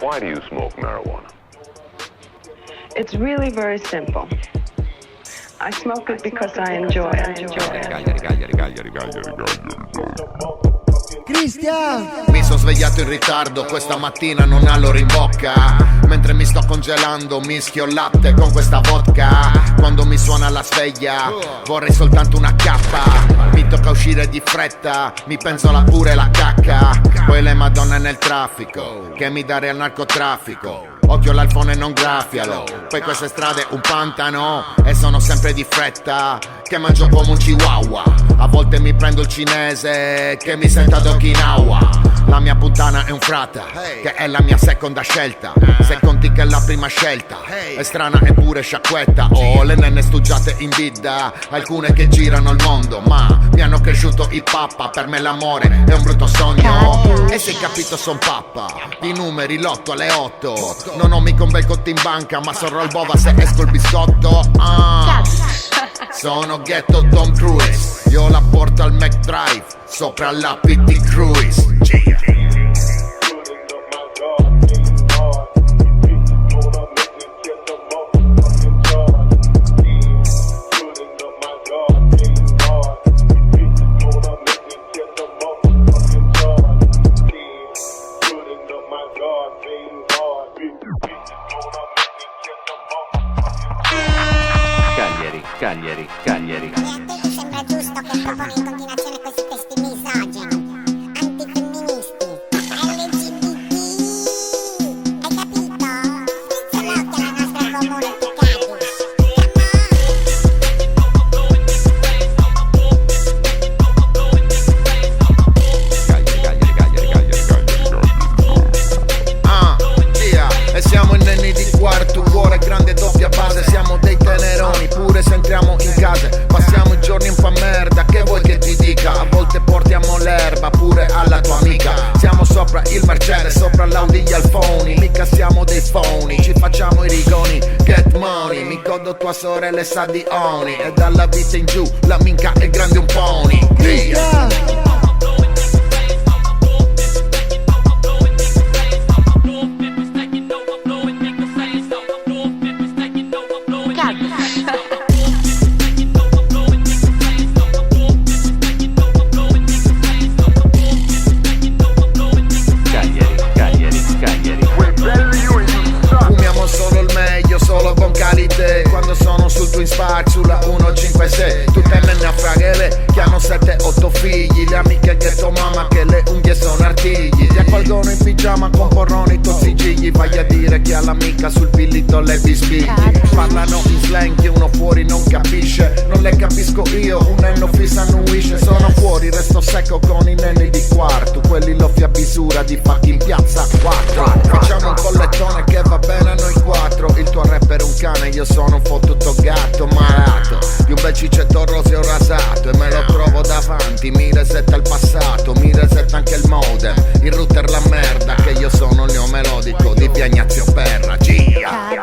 Why do you smoke marijuana? It's really very simple. I smoke it because I enjoy it. Cristian! Mi sono svegliato in ritardo, questa mattina non ha l'ora in bocca. Mentre mi sto congelando mischio latte con questa vodka. Quando mi suona la sveglia vorrei soltanto una cappa. Mi tocca uscire di fretta, mi penzola pure la cacca. Poi le madonne nel traffico che mi dare al narcotraffico. Occhio all'iPhone e non graffialo. Poi queste strade un pantano e sono sempre di fretta che mangio come un chihuahua. A volte mi prendo il cinese che mi senta ad Okinawa. La mia puttana è un frata che è la mia seconda scelta. Se conti che è la prima scelta è strana eppure sciacquetta. Ho le nenne stugiate in bidda, alcune che girano il mondo, ma mi hanno cresciuto i pappa. Per me l'amore è un brutto sogno e se capito son pappa. I numeri l'otto alle 8. Non ho mica un bel conto in banca, ma sono roll bova se esco il biscotto. Sono ghetto Tom Cruise, io la porto al McDrive sopra la PT Cruise. Cagliari. Niente gli sembra giusto che propone in continuazione questi testi misogini, antifemministi, LGBT. Hai capito? Strizza l'occhio alla nostra community, capisci? E siamo i nenni di quarto, cuore grande doppia base. Siamo dei teneroni, pure se entriamo in casa. Passiamo i giorni un po' merda, che vuoi che ti dica? A volte portiamo l'erba pure alla tua amica. Siamo sopra il Mercedes, sopra l'Audi gli Alfoni. Mica siamo dei phony, ci facciamo i rigoni. Get money, mi codo tua sorella e sa di oni. E dalla vita in giù, la minca è grande un pony. Fumiamo solo il meglio, solo con qualità. Quando sono sul Twin Spark sulla 156, tutte menne a fraghele che hanno 7-8 figli. Le amiche ghetto mamma che le unghie sono artigli. Ti accolgono in pigiama con porroni tozzigigli. Vai a dire che all'amica sul pillito le bisbigli. Parlano in slang che uno fuori non capisce. Non le capisco io, un nenno fissa annuisce. Sono fuori, resto secco con i nenni di quarto. Quelli l'offia bisura di fatti in piazza 4. Facciamo un collettone che va bene a noi 4. Il tuo rapper è un cane, io sono un fottuto gatto malato di un bel cicetto roseo rasato. E me lo trovo davanti, mi resetta il passato, mi resetta anche il modem. Il router la merda, che io sono il neomelodico di Piagnazio Perra. Gia.